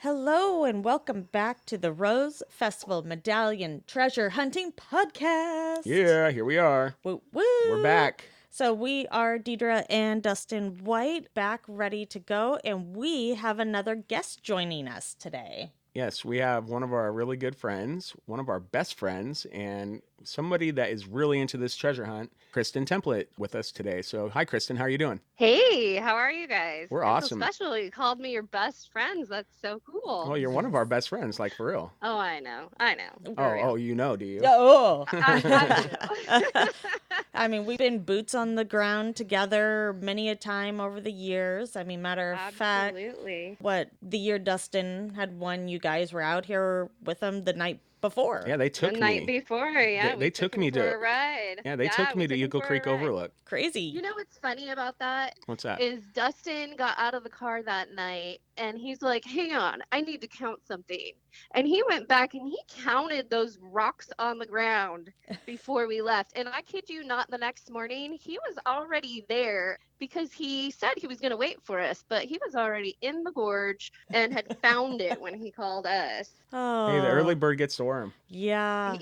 Hello and welcome back to the Rose Festival Medallion Treasure Hunting Podcast. Yeah, here we are. Woo woo. We're back. So we are Deidre and Dustin White back ready to go, and we have another guest joining us today. Yes, we have one of our really good friends, one of our best friends, and somebody that is really into this treasure hunt, Kristin Templet, with us today. So, hi, Kristin. How are you doing? Hey, how are you guys? We're That's awesome. so special. You called me your best friends. That's so cool. Well, you're one of our best friends, like for real. Oh, I know. Oh, you know, do you? Oh. I do. I mean, we've been boots on the ground together many a time over the years. I mean, matter of fact, Absolutely. the year Dustin had won, you guys were out here with him the night before. Yeah, they The took night me. before, yeah. They we took him me for to. a ride. Yeah, they took we me to took him Eagle for a Creek ride. Overlook. Crazy. You know what's funny about that? What's that? Is Dustin got out of the car that night and he's like, hang on, I need to count something. And he went back and he counted those rocks on the ground before we left. And I kid you not, the next morning, he was already there because he said he was going to wait for us, but he was already in the gorge and had found it when he called us. Oh. Hey, the early bird gets the worm. Yeah.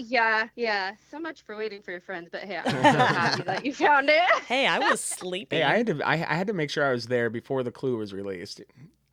Yeah. So much for waiting for your friends, but hey, I'm so happy that you found it. Hey, I was sleeping. Hey, I had to make sure I was there before the clue was released.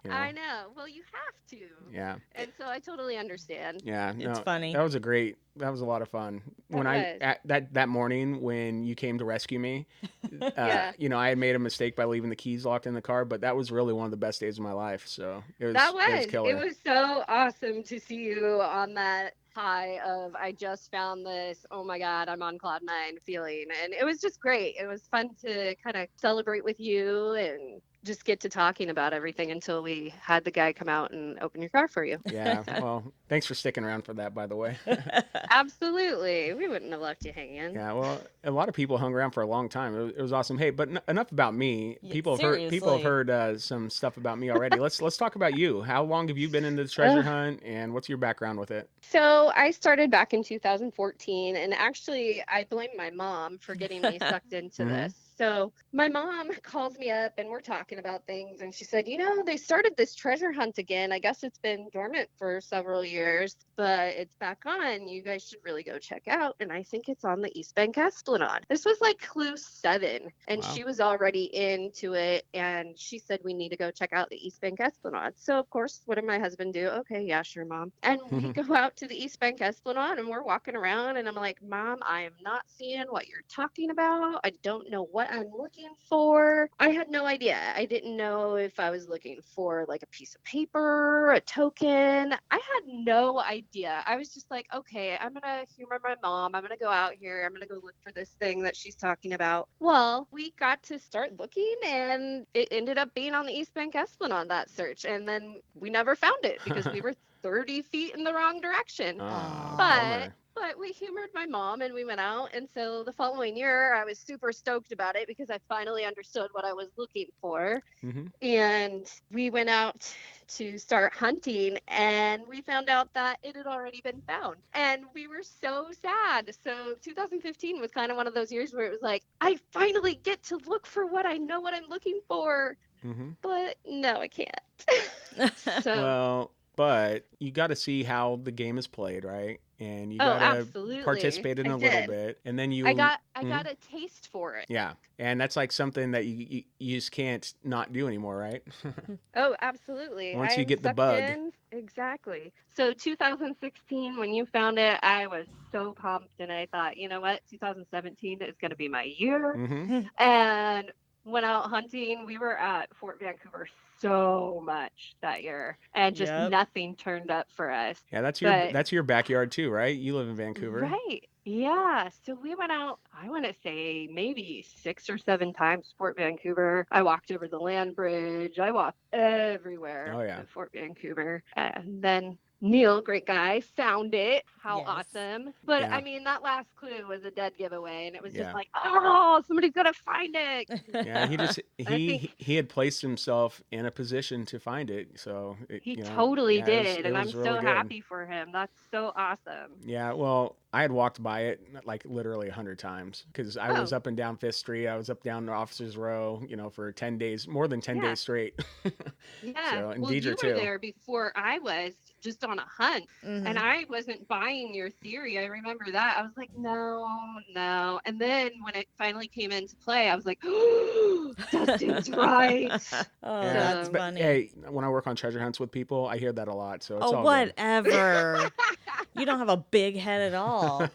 You know? I know. Well, you have to. Yeah. And so I totally understand. Yeah, no, It's funny. That was a lot of fun. That morning when you came to rescue me, Yeah. I had made a mistake by leaving the keys locked in the car, but that was really one of the best days of my life. So it was killer. It was so awesome to see you on that high of I just found this, oh my God, I'm on cloud nine feeling. And it was just great. It was fun to kind of celebrate with you and just get to talking about everything until we had the guy come out and open your car for you. Yeah, well, thanks for sticking around for that, by the way. Absolutely. We wouldn't have left you hanging. Yeah, well, a lot of people hung around for a long time. It was awesome. Hey, but enough about me. Yeah, People have heard some stuff about me already. Let's talk about you. How long have you been in the treasure hunt, and what's your background with it? So I started back in 2014, and actually I blame my mom for getting me sucked into this. So my mom calls me up and we're talking about things, and she said, they started this treasure hunt again. I guess it's been dormant for several years, but it's back on. You guys should really go check out. And I think it's on the East Bank Esplanade. This was like clue 7, and Wow. she was already into it, and she said we need to go check out the East Bank Esplanade. So of course, what did my husband do? Okay, yeah, sure, Mom. And we go out to the East Bank Esplanade and we're walking around, and I'm like, Mom, I am not seeing what you're talking about. I don't know what I'm looking for. I had no idea. I didn't know if I was looking for like a piece of paper, a token. I had no idea. I was just like, okay, I'm going to humor my mom. I'm going to go out here. I'm going to go look for this thing that she's talking about. Well, we got to start looking, and it ended up being on the East Bank Esplanade, that search. And then we never found it because we were 30 feet in the wrong direction. Oh, But bummer. we humored my mom and we went out. And so the following year, I was super stoked about it because I finally understood what I was looking for. Mm-hmm. And we went out to start hunting, and we found out that it had already been found. And we were so sad. So 2015 was kind of one of those years where it was like, I finally get to look for what I know what I'm looking for. Mm-hmm. But no, I can't. So. Well, but you got to see how the game is played, right? And you Oh, got to absolutely. participate in I a little did. bit, and then you. I got a taste for it. Yeah, and that's like something that you just can't not do anymore, right? Oh, absolutely. Once you I'm get the sucked bug. in. Exactly. So 2016, when you found it, I was so pumped, and I thought, you know what, 2017 is going to be my year. Mm-hmm. And went out hunting. We were at Fort Vancouver so much that year, and just Yep. nothing turned up for us. Yeah, But that's your backyard too, right? You live in Vancouver. right. Yeah. So we went out, I want to say maybe 6 or 7 times, Fort Vancouver. I walked over the land bridge. I walked everywhere Oh, yeah. at Fort Vancouver. And then Neil, great guy, found it. How Yes. awesome. But Yeah. I mean, that last clue was a dead giveaway. And it was Yeah. just like, oh, somebody's going to find it. Yeah, I think he had placed himself in a position to find it, so he totally yeah, did. it And I'm was so really good. happy for him. That's so awesome. Yeah, well, I had walked by it like literally 100 times because I was Oh, up and down Fifth Street. I was up down the Officers Row, for 10 days, more than 10 yeah. days straight. Yeah. So, and Well, Deidre you were too. there before I was, just on a hunt. And Mm-hmm. I wasn't buying your theory. I remember that. I was like, no, no. And then when it finally came into play, I was like, oh, Dustin's right. Oh, Yeah, that's So, but funny. hey, when I work on treasure hunts with people, I hear that a lot, so it's Oh, all good. whatever. You don't have a big head at all.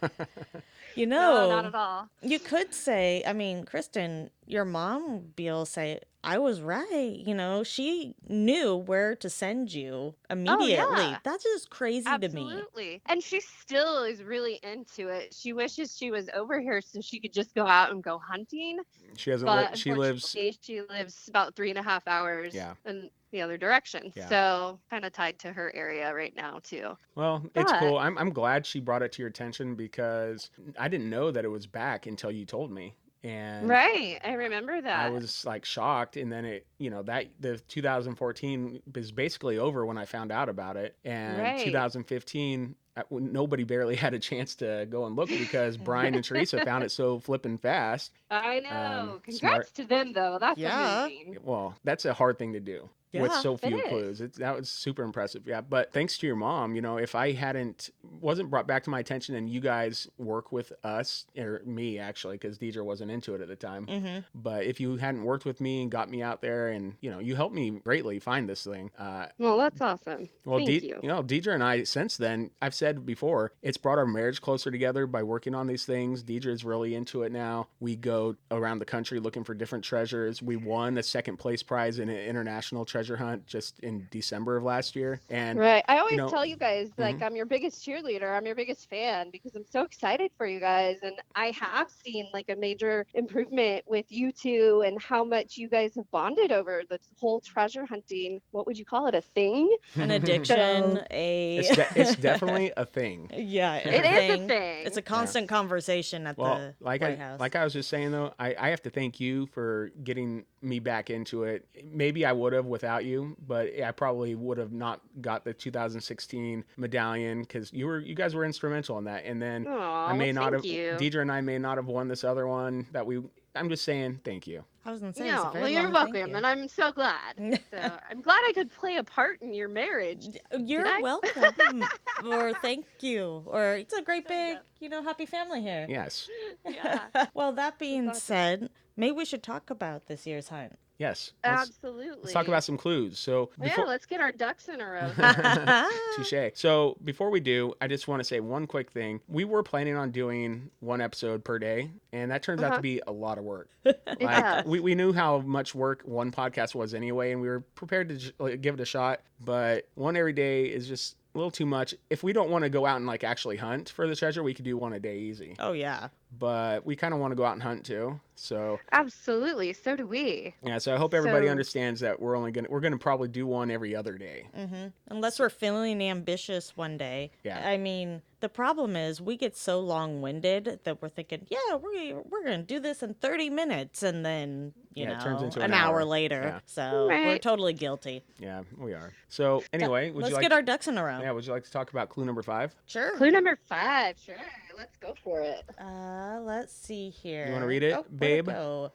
You no, not know, at all. you could say, I mean, Kristen, your mom would be able to say, I was right. She knew where to send you Oh, immediately. yeah. That's just crazy to me. Absolutely. And she still is really into it. She wishes she was over here so she could just go out and go hunting. She hasn't But she lives, unfortunately, she lives about 3.5 hours yeah, in the other direction. yeah. So kind of tied to her area right now too. Well, it's But cool. I'm glad she brought it to your attention because I didn't know that it was back until you told me. And right, I remember I that. was like shocked, and then that the 2014 is basically over when I found out about it, and Right. 2015 nobody barely had a chance to go and look because Brian and Teresa found it so flippin' fast. I know. Smart. Congrats to them though. That's Yeah. amazing. Well, that's a hard thing to do with Yeah. so It few is. clues. That was super impressive. Yeah, but thanks to your mom, if I hadn't wasn't brought back to my attention and you guys work with us or me actually because Deidre wasn't into it at the time. Mm-hmm. But if you hadn't worked with me and got me out there and you helped me greatly find this thing. Well, that's awesome. Well, Thank you. Deidre and I, since then, I've said before, it's brought our marriage closer together by working on these things. Deidre is really into it now. We go around the country looking for different treasures. We won a second place prize in an international treasure hunt just in December of last year. And, Right. I you always know, tell you guys, like, mhm. I'm your biggest cheerleader. I'm your biggest fan because I'm so excited for you guys. And I have seen like a major improvement with you two and how much you guys have bonded over the whole treasure hunting. What would you call it? A thing? An So addiction, It's definitely a thing. yeah, a it is a thing. It's thing. a constant conversation at Well, the like White House. I was just saying though, I have to thank you for getting me back into it. Maybe I would have without you, but I probably would have not got the 2016 medallion because you guys were instrumental in that. And then I Oh, well, may not thank have you. Deidre and I may not have won this other one that we. I'm just saying thank you. I was going to say, it's a No, well, very you're long thank welcome, you. and I'm so glad. So I'm glad I could play a part in your marriage. Did You're I? welcome. Or thank you. Or it's a great There you big, happy family here. Yes, go. Yeah, Well, that that's being awesome. said, maybe we should talk about this year's hunt. yes. Let's talk about Absolutely. some clues. So Well, yeah, before. let's get our ducks in a row here. Touche. So before we do, I just want to say one quick thing. We were planning on doing one episode per day, and that turns out to Uh-huh. be a lot of work. It Like does. we knew how much work one podcast was anyway, and we were prepared to give it a shot. But one every day is just a little too much. If we don't want to go out and like actually hunt for the treasure, we could do one a day easy. Oh, yeah. But we kind of want to go out and hunt too. So Absolutely. So do we. yeah, so I hope everybody So, understands that we're gonna probably do one every other day. Unless we're feeling ambitious one day. Yeah. I mean, the problem is we get so long-winded that we're thinking, yeah, we're going to do this in 30 minutes. And then, Yeah, it turns into an an hour hour. later. Yeah. So we're right. totally guilty. Yeah, we are. So anyway, would Let's you like get our ducks in a row. yeah, would you like to talk about clue number 5? Sure. Clue number 5. Sure. Let's go for it. Let's see here. You wanna read it, oh, where'd babe? It go?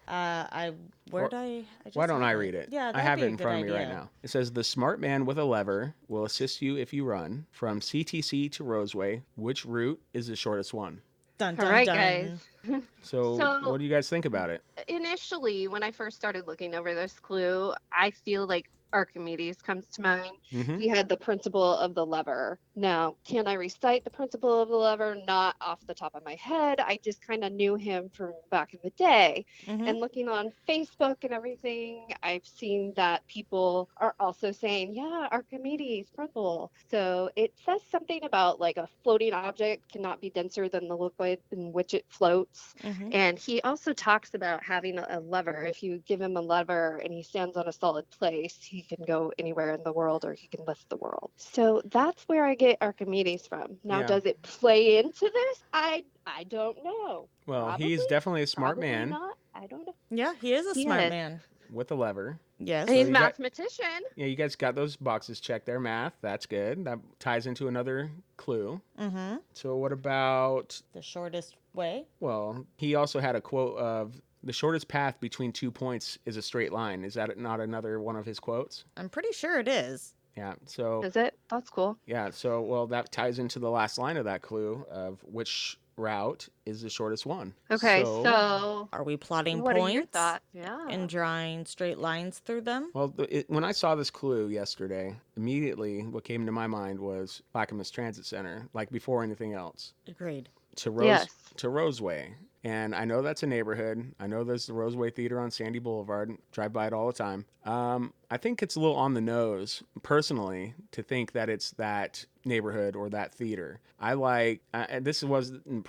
Where'd I just Why don't had I read it? Yeah, I that'd have be it a in good front of me right idea. now. It says the smart man with a lever will assist you if you run from CTC to Roseway. Which route is the shortest one? Dun All dun right, dun. guys. So, So what do you guys think about it? initially, when I first started looking over this clue, I feel like Archimedes comes to mind. Mm-hmm. He had the principle of the lever. Now, can I recite the principle of the lever? Not off the top of my head. I just kind of knew him from back in the day. Mm-hmm. And looking on Facebook and everything, I've seen that people are also saying, yeah, Archimedes principle. So it says something about like a floating object cannot be denser than the liquid in which it floats. Mm-hmm. And he also talks about having a lever. If you give him a lever and he stands on a solid place, he can go anywhere in the world or he can lift the world. So that's where I get Archimedes from. Now, Yeah. does it play into this? I don't know. Well, Probably, he's definitely a smart probably man not. I don't know. Yeah, he is a He smart is. man. with a lever. And So Yes. he's a you got, mathematician. yeah, you guys got those boxes checked there. Math, that's good. That ties into another clue. Mm-hmm. So what about, The shortest way. well, he also had a quote of the shortest path between 2 points is a straight line. Is that not another one of his quotes? I'm pretty sure it is. Yeah. So, Is it? That's cool. yeah. So, well, that ties into the last line of that clue of which route is the shortest one. Okay, So, so Are we plotting what are your points thoughts? Yeah. and drawing straight lines through them? well, when I saw this clue yesterday, immediately what came to my mind was Clackamas Transit Center, like before anything else. Agreed. To Rose Yes. to Roseway. And I know that's a neighborhood. I know there's the Roseway Theater on Sandy Boulevard. Drive by it all the time. I think it's a little on the nose, personally, to think that it's that neighborhood or that theater. I like, and this wasn't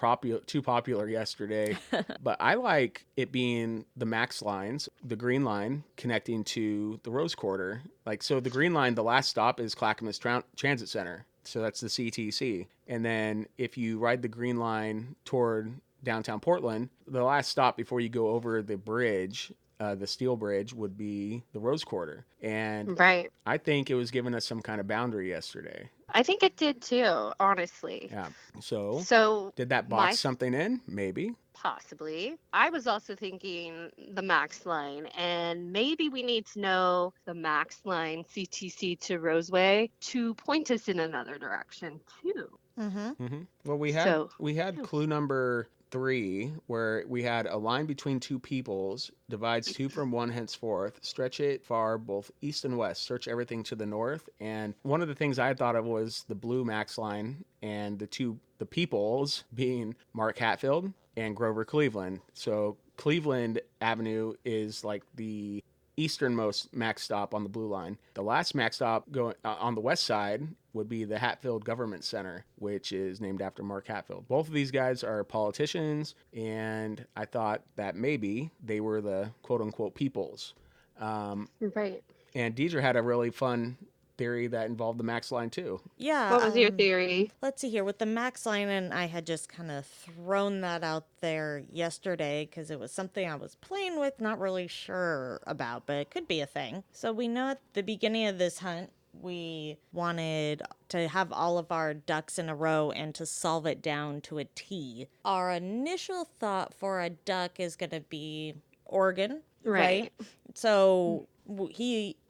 too popular yesterday, but I like it being the Max lines, the Green Line connecting to the Rose Quarter. Like, so the Green Line, the last stop is Clackamas Transit Center. So that's the CTC. And then if you ride the Green Line toward downtown Portland, the last stop before you go over the bridge, the steel bridge, would be the Rose Quarter. And Right. I think it was giving us some kind of boundary yesterday. I think it did too, honestly. Yeah. So So did that my box something in? Maybe. possibly. I was also thinking the Max line, and maybe we need to know the Max line CTC to Roseway to point us in another direction too. Mm-hmm. Well, So we had clue number 3, where we had a line between two peoples, divides two from one henceforth, stretch it far both east and west, search everything to the north. And one of the things I thought of was the blue Max line, and the peoples being Mark Hatfield and Grover Cleveland. So Cleveland Avenue is like the easternmost Max stop on the blue line. The last Max stop going on the west side would be the Hatfield Government Center, which is named after Mark Hatfield. Both of these guys are politicians, and I thought that maybe they were the quote unquote peoples. right. And Deidre had a really fun theory that involved the Max line too. Yeah. What was your theory? Let's see here with the Max line, and I had just kind of thrown that out there yesterday because it was something I was playing with, not really sure about, but it could be a thing. So we know at the beginning of this hunt, we wanted to have all of our ducks in a row and to solve it down to a T. Our initial thought for a duck is going to be Oregon, right? So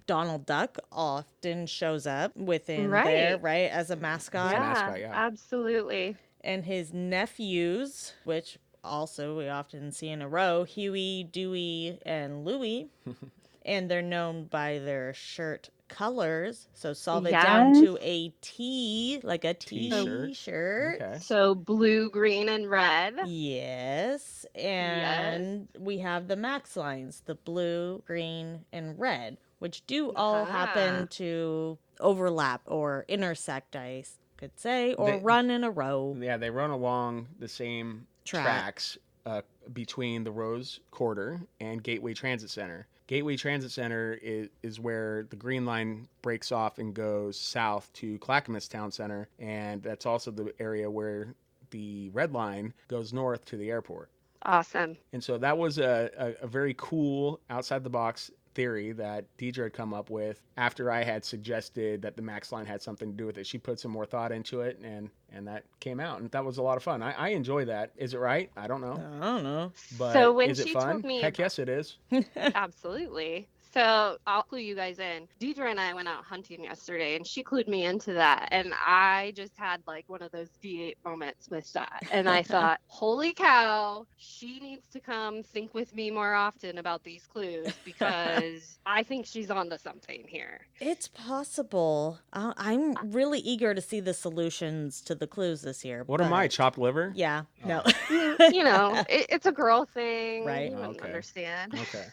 Donald Duck often shows up within there, Right. right, as a mascot. Yeah, mascot, yeah. absolutely. And his nephews, which also we often see in a row, Huey, Dewey, and Louie. And they're known by their shirt colors. So solve it down Yes. to a T, like a T-shirt. T-shirt. Okay. So blue, green, and red. Yes. And we have the Max lines, the blue, green, and red, which do all happen to overlap or intersect, I could say, or run in a row. Yeah, they run along the same tracks between the Rose Quarter and Gateway Transit Center. Gateway Transit Center is where the Green Line breaks off and goes south to Clackamas Town Center, and that's also the area where the Red Line goes north to the airport. Awesome. And so that was a very cool outside the box theory that Deidre had come up with after I had suggested that the Max line had something to do with it. She put some more thought into it, and that came out, and that was a lot of fun. I enjoy that. Is it right? I don't know. I don't know. But So when is it she fun? told me Heck yes, it is. absolutely. So I'll clue you guys in. Deidre and I went out hunting yesterday, and she clued me into that. And I just had like one of those V8 moments with that. And I thought, holy cow, she needs to come think with me more often about these clues because I think she's onto something here. It's possible. I'm really eager to see the solutions to the clues this year. What am I, chopped liver? Yeah, no. You know, it's a girl thing. Right. You wouldn't Okay. understand. Okay.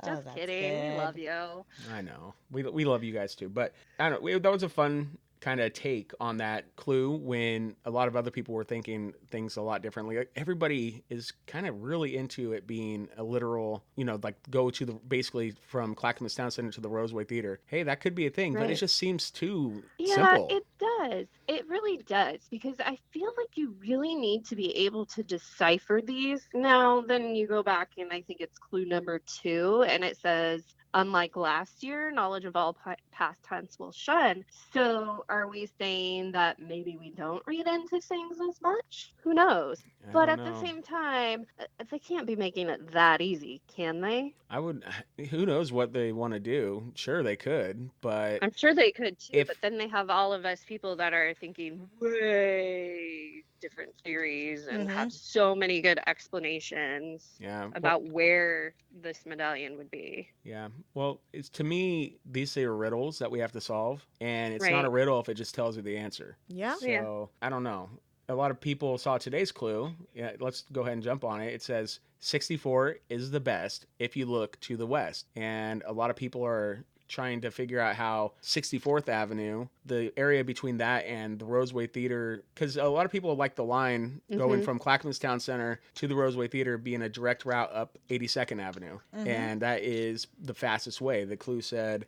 Just that's kidding. We good. love you. I know. We love you guys too. But I don't know. That was a fun kind of take on that clue when a lot of other people were thinking things a lot differently. Like, everybody is kind of really into it being a literal, like go to the basically from Clackamas Town Center to the Roseway Theater. Hey, that could be a thing, but it Right. just seems too Yeah, simple. it does. It really does because I feel like you really need to be able to decipher these. Now, then you go back and I think it's clue number 2 and it says unlike last year, knowledge of all past tense will shun. So are we saying that maybe we don't read into things as much? Who knows? I But don't at the know. same time, they can't be making it that easy, can they? I would, who knows what they want to do? Sure, they could, but I'm sure they could too, but if, then they have all of us people that are thinking way different theories and Mm-hmm. have so many good explanations yeah, well, about where this medallion would be. yeah, well, it's to me, these are riddles that we have to solve, and it's not a Right. riddle if it just tells you the answer. Yeah. Yeah. So I don't know. A lot of people saw today's clue. Yeah, let's go ahead and jump on it. It says 64 is the best if you look to the west, and a lot of people are trying to figure out how 64th Avenue, the area between that and the Roseway Theater, because a lot of people like the line going Mhm. from Clackamas Town Center to the Roseway Theater being a direct route up 82nd Avenue. Mm-hmm. And that is the fastest way. The clue said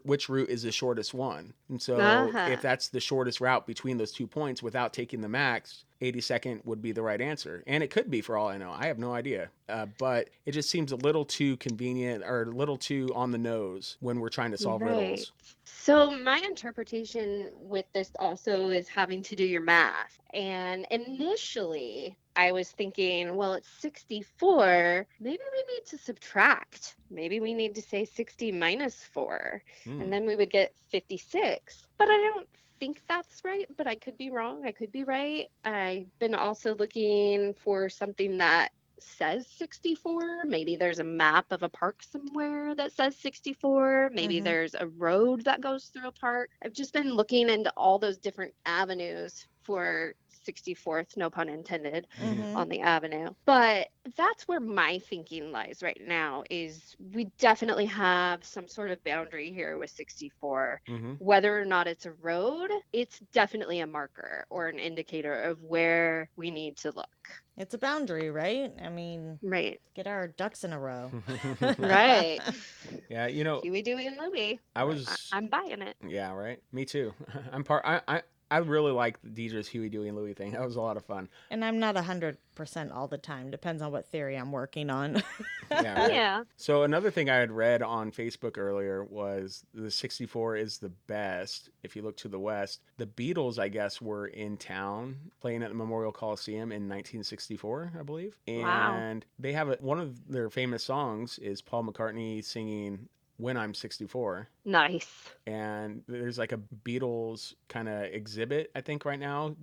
which route is the shortest one. And so Uh-huh. if that's the shortest route between those 2 points without taking the max, 82nd would be the right answer. And it could be for all I know. I have no idea. But it just seems a little too convenient or a little too on the nose when we're trying to solve Right. riddles. So my interpretation with this also is having to do your math. And initially, I was thinking, well, it's 64. Maybe we need to subtract. Maybe we need to say 60 minus 4. And then we would get 56. But I don't think that's right, but I could be wrong. I could be right. I've been also looking for something that says 64. Maybe there's a map of a park somewhere that says 64. Maybe Mm-hmm. there's a road that goes through a park. I've just been looking into all those different avenues for 64th, no pun intended, Mm-hmm. on the avenue. But that's where my thinking lies right now is we definitely have some sort of boundary here with 64. Mm-hmm. Whether or not it's a road, it's definitely a marker or an indicator of where we need to look. It's a boundary, right? I mean, Right. get our ducks in a row. Right. Yeah, Huey, Dewey, and Louie. I was. I'm buying it. Yeah, right. Me too. I'm part. I really like Deidre's Huey, Dewey, and Louie thing. That was a lot of fun. And I'm not 100% all the time. Depends on what theory I'm working on. Yeah, right. Yeah. So another thing I had read on Facebook earlier was the 64 is the best if you look to the west. The Beatles, I guess, were in town playing at the Memorial Coliseum in 1964, I believe. Wow. And they have one of their famous songs is Paul McCartney singing When I'm 64. Nice. And there's like a Beatles kind of exhibit, I think, right now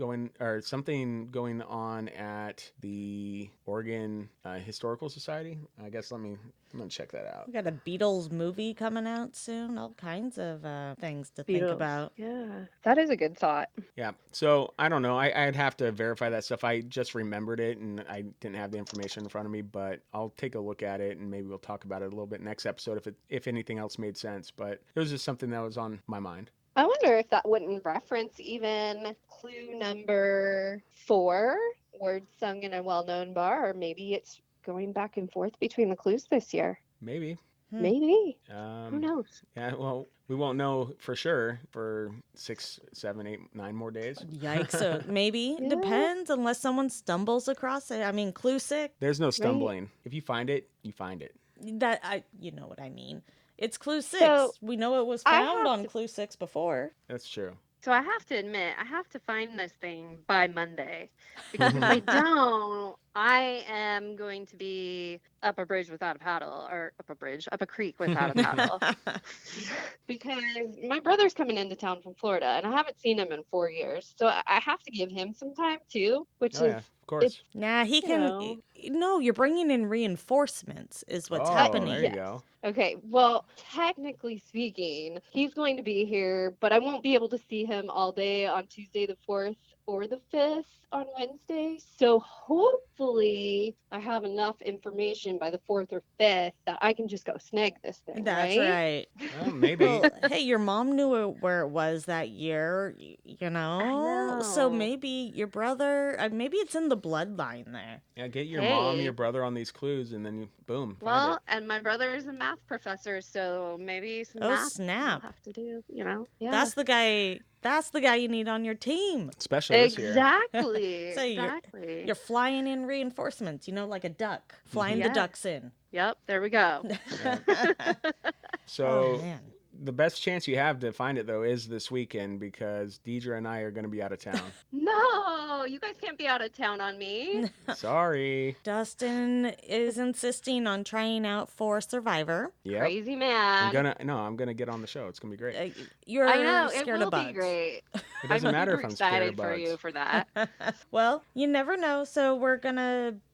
something going on at the Oregon Historical Society. I guess I'm gonna check that out. We got a Beatles movie coming out soon. All kinds of things to think Beatles. about. Yeah. That is a good thought. Yeah. So I don't know. I'd have to verify that stuff. I just remembered it and I didn't have the information in front of me, but I'll take a look at it and maybe we'll talk about it a little bit next episode if anything else made sense. But it was just something that was on my mind. I wonder if that wouldn't reference even clue number 4, words sung in a well-known bar, or maybe it's going back and forth between the clues this year. Maybe. Maybe. Who knows? Yeah, well, we won't know for sure for 6, 7, 8, 9 more days. Yikes. So maybe. Yeah. Depends unless someone stumbles across it. I mean, clue 6. There's no stumbling. If you find it, you find it. You know what I mean. It's clue 6. So, we know it was I found have on to- clue 6 before. That's true. So I have to admit, I have to find this thing by Monday. Because if I don't, I am going to be up a bridge without a paddle, or up a creek without a paddle. Because my brother's coming into town from Florida, and I haven't seen him in 4 years. So I have to give him some time too, which Oh, is yeah, of course. Nah, he You can. know. No, you're bringing in reinforcements, is what's Oh, happening. there you go. okay. Well, technically speaking, he's going to be here, but I won't be able to see him all day on Tuesday the 4th or the 5th on Wednesday. So hopefully I have enough information by the 4th or 5th that I can just go snag this thing. That's right. Well, maybe. Well, hey, your mom knew where it was that year, you know? So know. maybe your brother, maybe it's in the bloodline there. Yeah, get your mom, Hey. your brother on these clues, and then you boom. Find Well, it. and my brother is a math professor, so maybe some Oh, math snap. we'll have to do, you know? Yeah. That's the guy. That's the guy you need on your team. Especially this year. exactly. So exactly. You're flying in reinforcements, like a duck, flying the Yeah. ducks in. Yep, there we go. So man. the best chance you have to find it, though, is this weekend because Deidre and I are going to be out of town. No, you guys can't be out of town on me. Sorry. Dustin is insisting on trying out for Survivor. Yep. Crazy man. I'm gonna get on the show. It's gonna be great. You're I know, it scared will of be bugs. great. It I'm doesn't matter super if I'm scared of excited for you bugs. for that. Well, you never know. So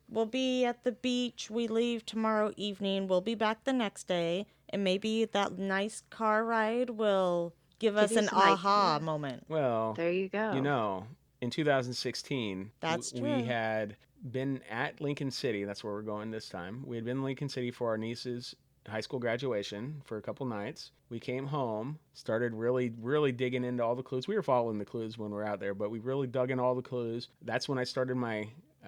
we'll be at the beach. We leave tomorrow evening. We'll be back the next day. And maybe that nice car ride will give us you an some aha ideas. moment. Well, There you go. In 2016, That's we true. had been at Lincoln City. That's where we're going this time. We had been in Lincoln City for our niece's high school graduation for a couple nights. We came home, started really, really digging into all the clues. We were following the clues when we were out there, but we really dug in all the clues. That's when I started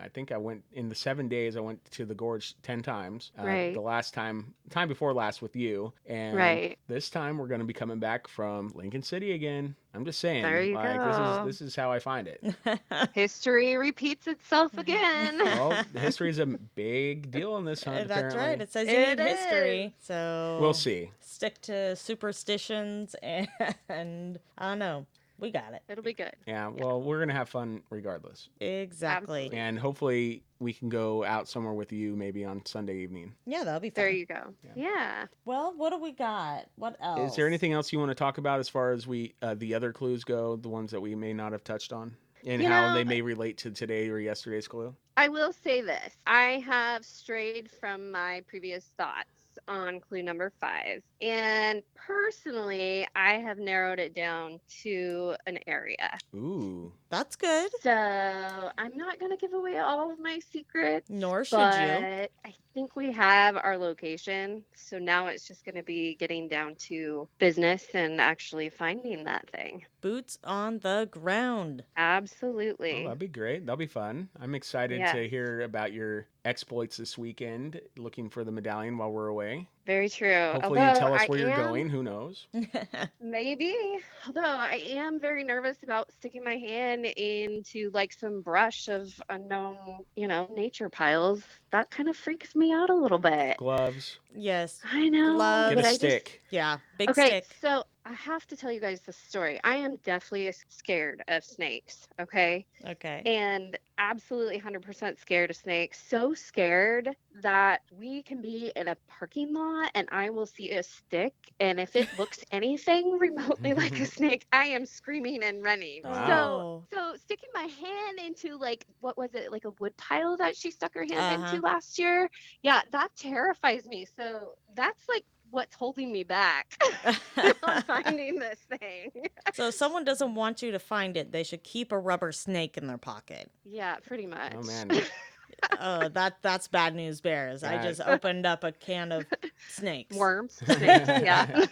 I think I went in the 7 days. I went to the gorge 10 times. Right. The last time before last with you, and Right. this time we're going to be coming back from Lincoln City again. I'm just saying, There you go. this is how I find it. History repeats itself again. Well, history is a big deal in this hunt. That's apparently. right. It says you It need history. is. So We'll see. Stick to superstitions and I don't know. We got it. It'll be good. Yeah, well, we're going to have fun regardless. Exactly. Absolutely. And hopefully we can go out somewhere with you maybe on Sunday evening. Yeah, that'll be fun. There you go. Yeah. Well, what do we got? What else? Is there anything else you want to talk about as far as the other clues go, the ones that we may not have touched on? And how they may relate to today or yesterday's clue? I will say this. I have strayed from my previous thoughts on clue number 5. And personally, I have narrowed it down to an area. Ooh. That's good. So I'm not going to give away all of my secrets. Nor should but you. I think we have our location. So now it's just going to be getting down to business and actually finding that thing. Boots on the ground. Absolutely. Oh, that'd be great. That'll be fun. I'm excited Yes. to hear about your exploits this weekend, looking for the medallion while we're away. Very true. Hopefully you tell us Although where you're I am- going. Who knows? Maybe. Although I am very nervous about sticking my hand into like some brush of unknown, nature piles. That kind of freaks me out a little bit. Gloves. Yes. I know. Gloves. Get but a I stick. Yeah. Big Okay, stick. so I have to tell you guys the story. I am deathly scared of snakes, okay? Okay. And absolutely 100% scared of snakes. So scared that we can be in a parking lot and I will see a stick. And if it looks anything remotely like a snake, I am screaming and running. Wow. So sticking my hand into what was it, like a wood pile that she stuck her hand Uh-huh. into last year? Yeah, that terrifies me. So that's like what's holding me back on finding this thing. So if someone doesn't want you to find it, they should keep a rubber snake in their pocket. Yeah, pretty much. Oh, man. Oh, that's bad news bears. I Yeah. just opened up a can of snakes. Worms, snakes, yeah.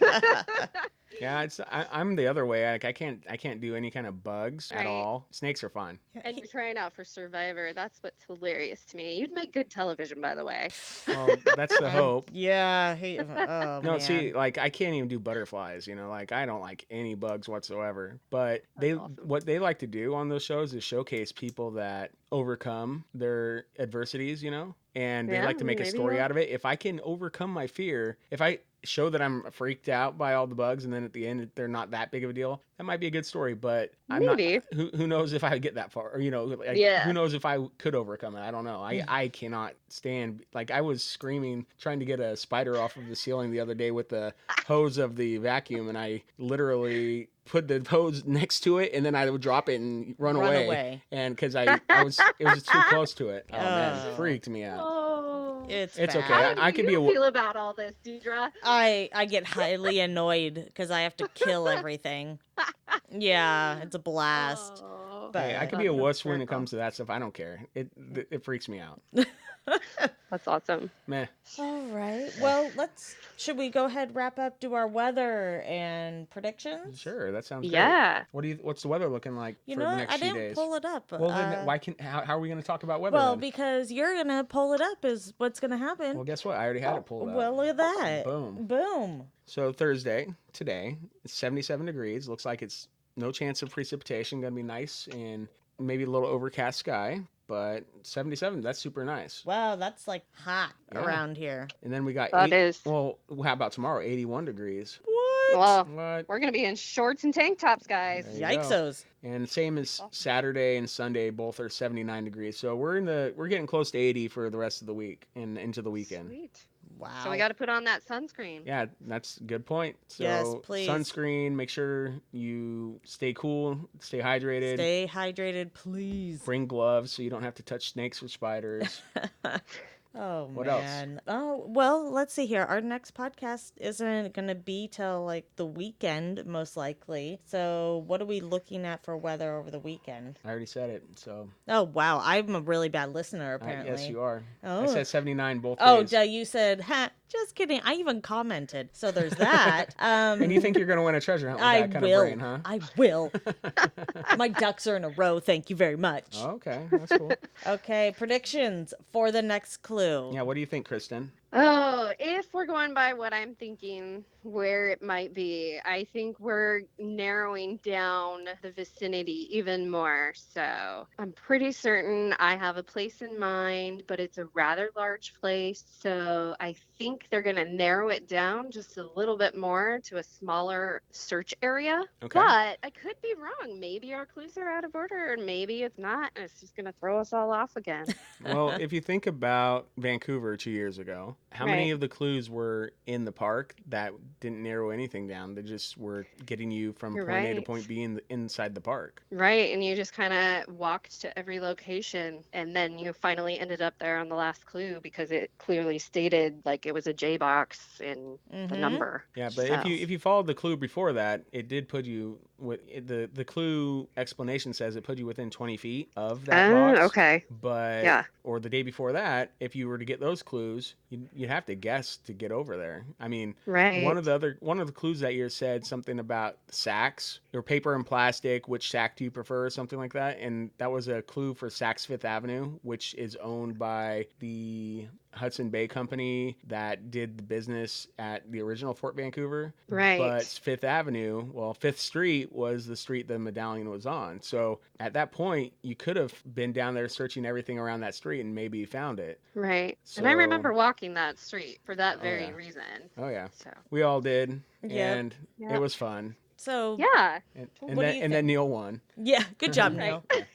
Yeah, I'm the other way. Like I can't do any kind of bugs at Right. all. Snakes are fine. And you're trying out for Survivor. That's what's hilarious to me. You'd make good television, by the way. Well, that's the hope. Yeah. Oh, No, man. see, like I can't even do butterflies. Like I don't like any bugs whatsoever. But That's awesome. what they like to do on those shows is showcase people that overcome their adversities. And they Yeah, like to make a maybe story you'll- out of it. If I can overcome my fear, if I show that I'm freaked out by all the bugs, and then at the end they're not that big of a deal, that might be a good story. But I'm Maybe. not. Who knows if I would get that far? Or, Yeah. who knows if I could overcome it? I don't know. I cannot stand. Like I was screaming trying to get a spider off of the ceiling the other day with the hose of the vacuum, and I literally put the hose next to it, and then I would drop it and run away. And because it was too close to it. Oh man, Oh. it freaked me out. Oh. It's It's bad. okay. How do I could you be a feel about all this, Deidre? I get highly annoyed because I have to kill everything. Yeah, it's a blast. Oh, But- Hey, I could be a wuss when it comes to that stuff. I don't care. It freaks me out. That's awesome. Meh. All right. Well, should we go ahead, wrap up, do our weather and predictions? Sure, that sounds great. Yeah. What's the weather looking like You for know the what? next I few didn't days? pull it up. Well, then how are we going to talk about weather Well, then? because you're gonna pull it up is what's gonna happen. Well, guess what? I already had it pulled up. Well, look at that. Boom. Boom. So Thursday, today, it's 77 degrees. Looks like it's no chance of precipitation. Going to be nice and maybe a little overcast sky. but 77, that's super nice. Wow, that's like hot Yeah. around here. And then we got That is. well, how about tomorrow? 81 degrees. Well, What? we're going to be in shorts and tank tops, guys. There you go. Yikes-os. And same as Saturday and Sunday, both are 79 degrees. So we're getting close to 80 for the rest of the week and into the weekend. Sweet. Wow. So we got to put on that sunscreen. Yeah, that's a good point. So Yes, please. sunscreen, make sure you stay cool, stay hydrated. Stay hydrated, please. Bring gloves so you don't have to touch snakes or spiders. Oh, What else? man. Oh, well, let's see here. Our next podcast isn't going to be till like the weekend, most likely. So, what are we looking at for weather over the weekend? I already said it. So Oh, wow. I'm a really bad listener, apparently. yes, you are. Oh. I said 79 both Oh, days. you said, ha, just kidding. I even commented. So, there's that. And you think you're going to win a treasure hunt with I that kind will. of brain, huh? I will. My ducks are in a row. Thank you very much. Okay, that's cool. Okay, predictions for the next clue. Yeah, what do you think, Kristin? Oh, if we're going by what I'm thinking, where it might be, I think we're narrowing down the vicinity even more. So I'm pretty certain I have a place in mind, but it's a rather large place. So I think they're going to narrow it down just a little bit more to a smaller search area. Okay. But I could be wrong. Maybe our clues are out of order, and maybe it's not. And it's just going to throw us all off again. Well, if you think about Vancouver 2 years ago, how many Right. of the clues were in the park that didn't narrow anything down? They just were getting you from You're point A to right. point B inside the park. Right, and you just kind of walked to every location, and then you finally ended up there on the last clue because it clearly stated like it was a J box in the Mhm. number. Yeah, but So- if you followed the clue before that, it did put you with the clue explanation says it put you within 20 feet of that box. Okay. But Yeah. or the day before that, if you were to get those clues, you'd have to guess to get over there. I mean, Right. one of the clues that year said something about sacks or paper and plastic. Which sack do you prefer, or something like that? And that was a clue for Saks Fifth Avenue, which is owned by the Hudson Bay Company that did the business at the original Fort Vancouver. Right. But Fifth Avenue, well, Fifth Street was the street the Medallion was on. So at that point, you could have been down there searching everything around that street and maybe you found it. Right. And I So- remember walking that street for that Oh, very yeah. reason. Oh, yeah. So, We all did. Yep. And Yep. it was fun. So, yeah. And, What and, do then, you and then think? Neil won. yeah, good job, Right. Neil.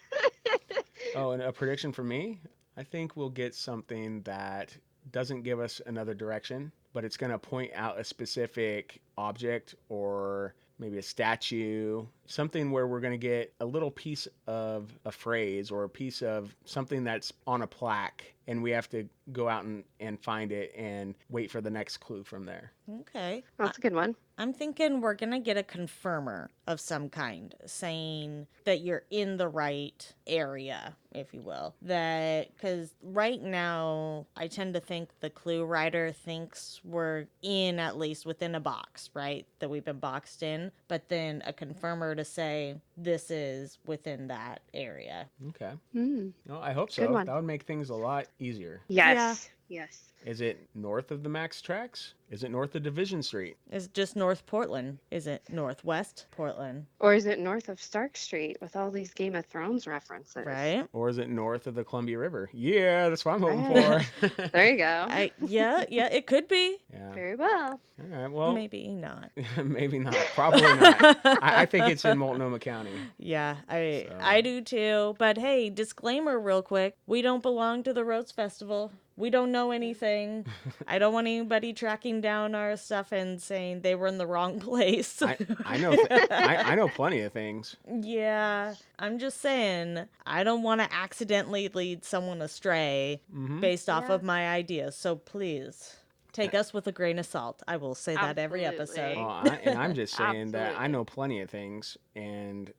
Oh, and a prediction for me? I think we'll get something that doesn't give us another direction, but it's going to point out a specific object or maybe a statue, something where we're going to get a little piece of a phrase or a piece of something that's on a plaque, and we have to go out and find it and wait for the next clue from there. Okay. That's a good one. I'm thinking we're going to get a confirmer of some kind saying that you're in the right area, if you will. That, because right now, I tend to think the clue writer thinks we're in at least within a box, right? That we've been boxed in, but then a confirmer to say this is within that area. Okay. Mm. Well, I hope Good so. one. That would make things a lot easier. Yes. Yes. Is it north of the Max Tracks? Is it north of Division Street? Is it just North Portland? Is it Northwest Portland? Or is it north of Stark Street with all these Game of Thrones references? Right? Or is it north of the Columbia River? Yeah, that's what I'm hoping Right. for. There you go. Yeah, yeah, it could be. Yeah. Very well. All right. Well, Maybe not. maybe not. Probably not. I think it's in Multnomah County. Yeah, I So- I do too. But hey, disclaimer real quick. We don't belong to the Rhodes Festival. We don't know anything. I don't want anybody tracking down our stuff and saying they were in the wrong place. I know. I know plenty of things. Yeah, I'm just saying I don't want to accidentally lead someone astray Mhm. based off Yeah. of my ideas. So please take us with a grain of salt. I will say that every episode. Absolutely. And I'm just saying that I Absolutely. know plenty of things, and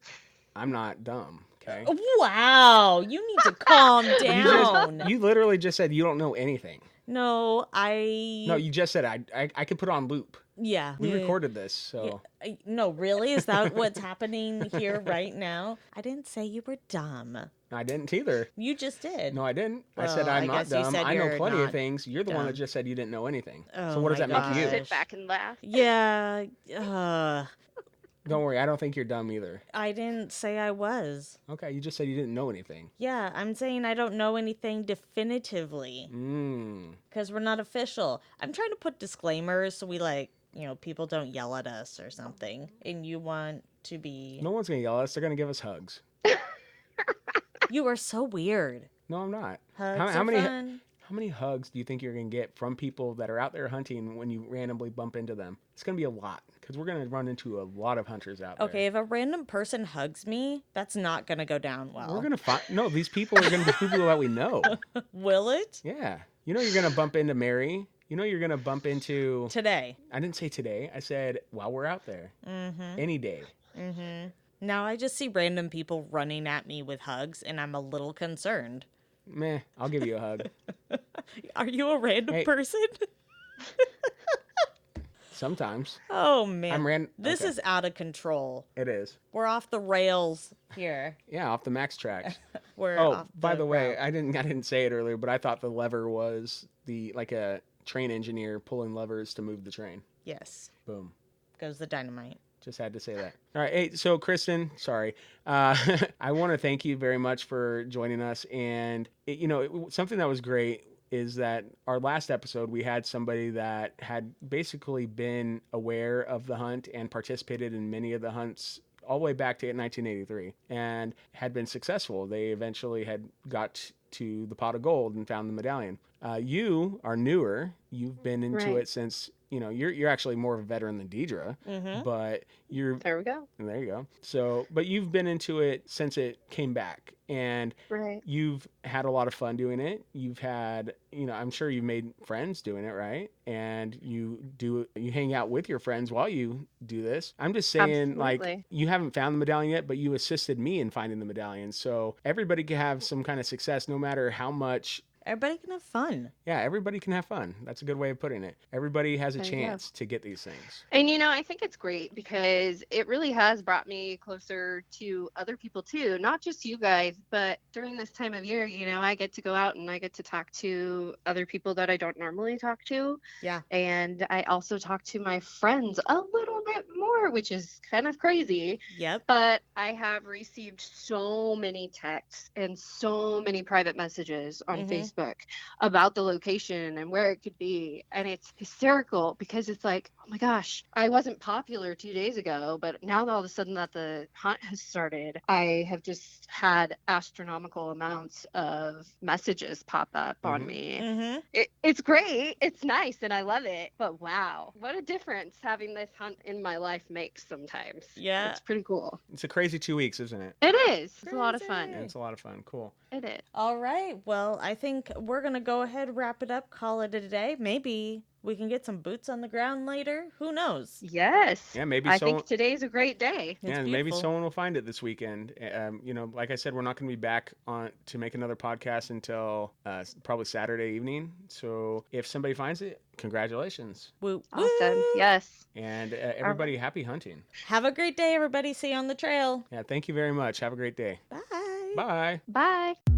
I'm not dumb. Okay. Wow, you need to calm You down. You literally just said you don't know anything. No, I. No, you just said I could put on loop. Yeah. We yeah, recorded this, so No, really? Is that what's happening here right now? I didn't say you were dumb. I didn't either. You just did. No, I didn't. I Well, said I I'm not guess you dumb. said I know you're plenty of not things. You're the one that dumb. just said you didn't know anything. Oh So what does my that make you? gosh. Sit back and laugh. Yeah. Don't worry, I don't think you're dumb either. I didn't say I was. Okay, you just said you didn't know anything. Yeah, I'm saying I don't know anything definitively. Because we're not official. I'm trying to put disclaimers so we people don't yell at us or something. And you want to be... No one's going to yell at us. They're going to give us hugs. You are so weird. No, I'm not. Hugs how are many fun. How many hugs do you think you're going to get from people that are out there hunting when you randomly bump into them? It's going to be a lot because we're going to run into a lot of hunters out there. Okay, if a random person hugs me, that's not going to go down well. We're going to find... No, these people are going to be people that we know. Will it? Yeah. You know you're going to bump into Mary. You know you're going to bump into... Today. I didn't say today. I said while we're out there. Mm-hmm. Any day. Mm-hmm. Now I just see random people running at me with hugs, and I'm a little concerned. Meh, I'll give you a hug. Are you a random person? Sometimes. Oh, man. This Okay. is out of control. It is. We're off the rails here. Yeah, off the max tracks. We're Oh, off by the way, route. I didn't say it earlier, but I thought the lever was like a train engineer pulling levers to move the train. Yes. Boom. Goes the dynamite. Just had to say that. All right. Hey, so Kristin, sorry. I want to thank you very much for joining us. And, something that was great is that our last episode, we had somebody that had basically been aware of the hunt and participated in many of the hunts all the way back to 1983 and had been successful. They eventually had got to the pot of gold and found the medallion. You are newer. You've been into it since... you're actually more of a veteran than Deidre, but There we go. There you go. So, but you've been into it since it came back, and you've had a lot of fun doing it. You've had, I'm sure you've made friends doing it, right? And you hang out with your friends while you do this. I'm just saying, Absolutely. you haven't found the medallion yet, but you assisted me in finding the medallion. So everybody can have some kind of success, no matter how much. Everybody can have fun. Yeah, everybody can have fun. That's a good way of putting it. Everybody has a chance to get these things. And, I think it's great because it really has brought me closer to other people too, not just you guys, but during this time of year, I get to go out and I get to talk to other people that I don't normally talk to. Yeah. And I also talk to my friends a little bit more, which is kind of crazy. Yep. But I have received so many texts and so many private messages on Facebook about the location and where it could be, and it's hysterical because it's like, oh my gosh, I wasn't popular 2 days ago, but now all of a sudden that the hunt has started, I have just had astronomical amounts of messages pop up on me. It's great, it's nice, and I love it, but wow, what a difference having this hunt in my life makes sometimes. Yeah, it's pretty cool. It's a crazy 2 weeks, isn't it? It is. It's a lot of fun. Yeah, it's a lot of fun. Cool. It is. All right. Well, I think we're going to go ahead, wrap it up, call it a day. Maybe we can get some boots on the ground later. Who knows? Yes. Yeah, maybe I think today's a great day. Yeah, maybe someone will find it this weekend. Like I said, we're not going to be back on to make another podcast until probably Saturday evening. So if somebody finds it, congratulations. Woo. Awesome. Yes. And everybody, happy hunting. Have a great day, everybody. See you on the trail. Yeah, thank you very much. Have a great day. Bye. Bye. Bye.